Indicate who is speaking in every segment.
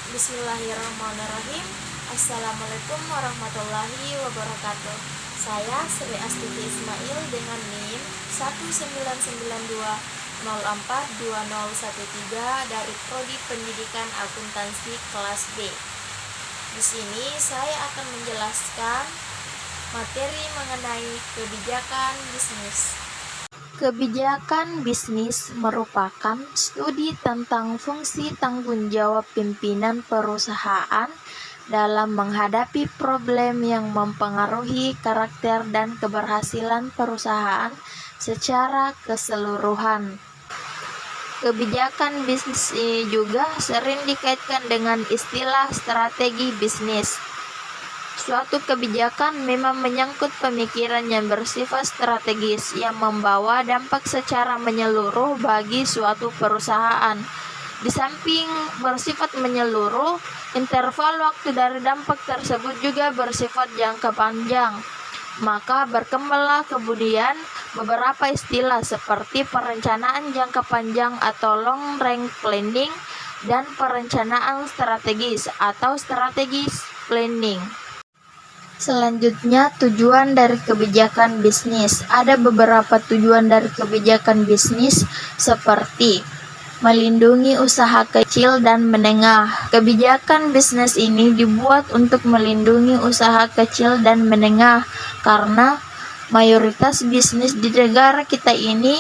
Speaker 1: Bismillahirrahmanirrahim. Assalamualaikum warahmatullahi wabarakatuh. Saya Sri Astuti Ismail dengan NIM 19920420013 dari Prodi Pendidikan Akuntansi kelas B. Di sini saya akan menjelaskan materi mengenai kebijakan bisnis. Kebijakan bisnis merupakan studi tentang fungsi tanggung jawab pimpinan perusahaan dalam menghadapi problem yang mempengaruhi karakter dan keberhasilan perusahaan secara keseluruhan. Kebijakan bisnis ini juga sering dikaitkan dengan istilah strategi bisnis. Suatu kebijakan memang menyangkut pemikiran yang bersifat strategis yang membawa dampak secara menyeluruh bagi suatu perusahaan. Di samping bersifat menyeluruh, interval waktu dari dampak tersebut juga bersifat jangka panjang. Maka berkembanglah kemudian beberapa istilah seperti perencanaan jangka panjang atau long range planning dan perencanaan strategis atau strategic planning. Selanjutnya, tujuan dari kebijakan bisnis. Ada beberapa tujuan dari kebijakan bisnis seperti melindungi usaha kecil dan menengah. Kebijakan bisnis ini dibuat untuk melindungi usaha kecil dan menengah karena mayoritas bisnis di negara kita ini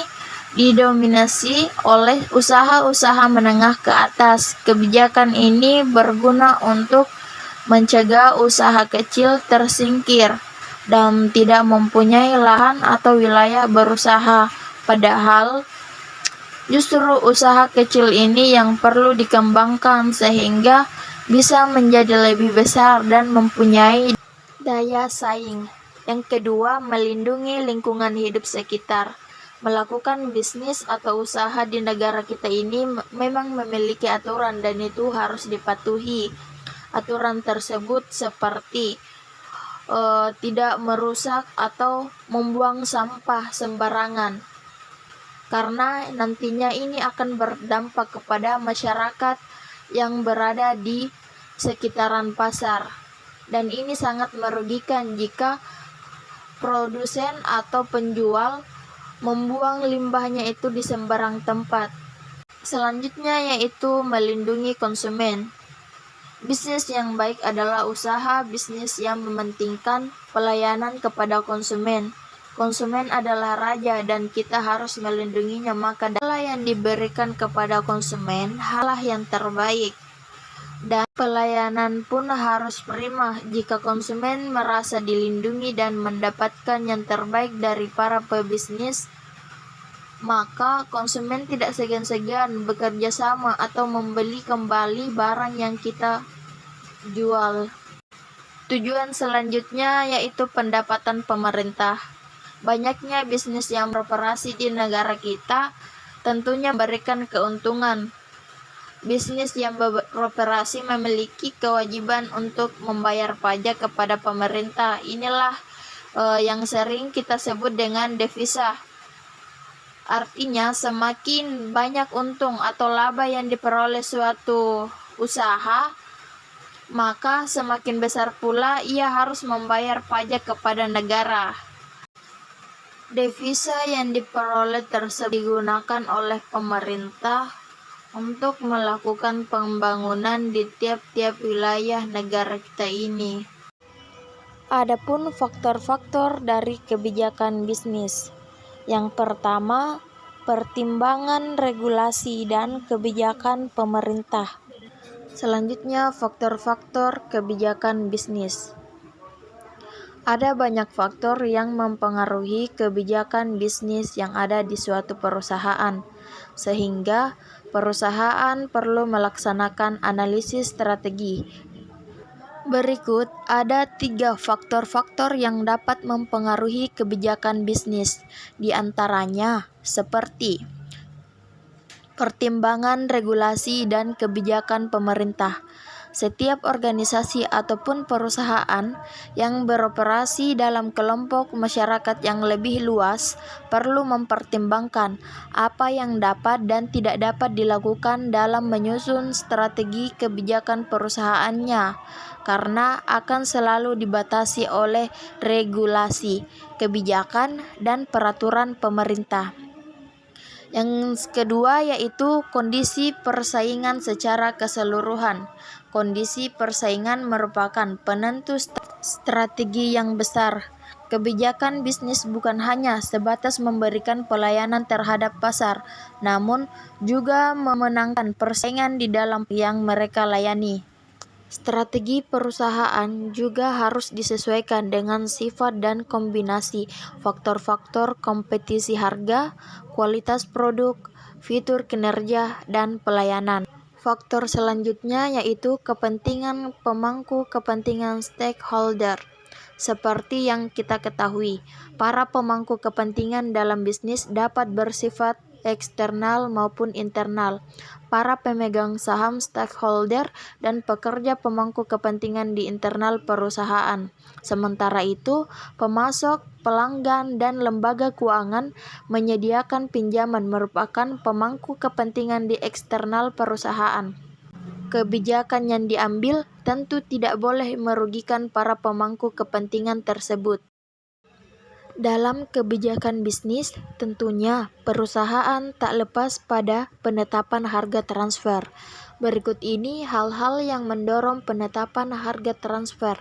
Speaker 1: didominasi oleh usaha-usaha menengah ke atas. Kebijakan ini berguna untuk mencegah usaha kecil tersingkir dan tidak mempunyai lahan atau wilayah berusaha. Padahal justru usaha kecil ini yang perlu dikembangkan sehingga bisa menjadi lebih besar dan mempunyai daya saing. Yang kedua, melindungi lingkungan hidup sekitar. Melakukan bisnis atau usaha di negara kita ini memang memiliki aturan dan itu harus dipatuhi. Aturan tersebut seperti tidak merusak atau membuang sampah sembarangan, karena nantinya ini akan berdampak kepada masyarakat yang berada di sekitaran pasar, dan ini sangat merugikan jika produsen atau penjual membuang limbahnya itu di sembarang tempat. Selanjutnya yaitu melindungi konsumen. Bisnis yang baik adalah usaha bisnis yang mementingkan pelayanan kepada konsumen. Konsumen adalah raja dan kita harus melindunginya, maka dana yang diberikan kepada konsumen halah yang terbaik. Dan pelayanan pun harus prima. Jika konsumen merasa dilindungi dan mendapatkan yang terbaik dari para pebisnis, maka konsumen tidak segan-segan bekerja sama atau membeli kembali barang yang kita jual. Tujuan selanjutnya yaitu pendapatan pemerintah. Banyaknya bisnis yang beroperasi di negara kita tentunya memberikan keuntungan. Bisnis yang beroperasi memiliki kewajiban untuk membayar pajak kepada pemerintah. Inilah yang sering kita sebut dengan devisa. Artinya, semakin banyak untung atau laba yang diperoleh suatu usaha, maka semakin besar pula ia harus membayar pajak kepada negara. Devisa yang diperoleh tersebut digunakan oleh pemerintah untuk melakukan pembangunan di tiap-tiap wilayah negara kita ini. Adapun faktor-faktor dari kebijakan bisnis. Yang pertama, pertimbangan regulasi dan kebijakan pemerintah. Selanjutnya, faktor-faktor kebijakan bisnis. Ada banyak faktor yang mempengaruhi kebijakan bisnis yang ada di suatu perusahaan, sehingga perusahaan perlu melaksanakan analisis strategi. Berikut ada 3 faktor-faktor yang dapat mempengaruhi kebijakan bisnis. Di antaranya seperti pertimbangan regulasi dan kebijakan pemerintah. Setiap organisasi ataupun perusahaan yang beroperasi dalam kelompok masyarakat yang lebih luas perlu mempertimbangkan apa yang dapat dan tidak dapat dilakukan dalam menyusun strategi kebijakan perusahaannya, karena akan selalu dibatasi oleh regulasi, kebijakan, dan peraturan pemerintah. Yang kedua yaitu kondisi persaingan secara keseluruhan. Kondisi persaingan merupakan penentu strategi yang besar. Kebijakan bisnis bukan hanya sebatas memberikan pelayanan terhadap pasar, namun juga memenangkan persaingan di dalam yang mereka layani. Strategi perusahaan juga harus disesuaikan dengan sifat dan kombinasi faktor-faktor kompetisi harga, kualitas produk, fitur kinerja, dan pelayanan. Faktor selanjutnya yaitu kepentingan pemangku kepentingan stakeholder. Seperti yang kita ketahui, para pemangku kepentingan dalam bisnis dapat bersifat eksternal maupun internal. Para pemegang saham stakeholder dan pekerja pemangku kepentingan di internal perusahaan. Sementara itu, pemasok, pelanggan, dan lembaga keuangan menyediakan pinjaman merupakan pemangku kepentingan di eksternal perusahaan. Kebijakan yang diambil tentu tidak boleh merugikan para pemangku kepentingan tersebut. Dalam kebijakan bisnis, tentunya perusahaan tak lepas pada penetapan harga transfer. Berikut ini hal-hal yang mendorong penetapan harga transfer,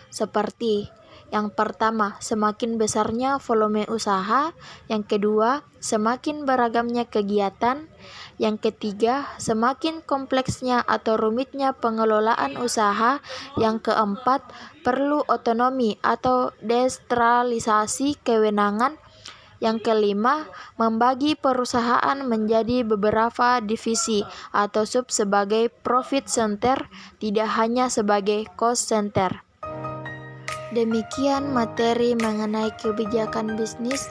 Speaker 1: seperti yang pertama, semakin besarnya volume usaha. Yang kedua, semakin beragamnya kegiatan. Yang ketiga, semakin kompleksnya atau rumitnya pengelolaan usaha. Yang keempat, perlu otonomi atau desentralisasi kewenangan. Yang kelima, membagi perusahaan menjadi beberapa divisi atau sub sebagai profit center, tidak hanya sebagai cost center. Demikian materi mengenai kebijakan bisnis,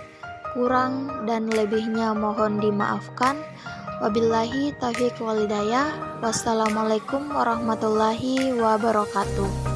Speaker 1: kurang dan lebihnya mohon dimaafkan. Wabillahi taufiq wal hidayah. Wassalamualaikum warahmatullahi wabarakatuh.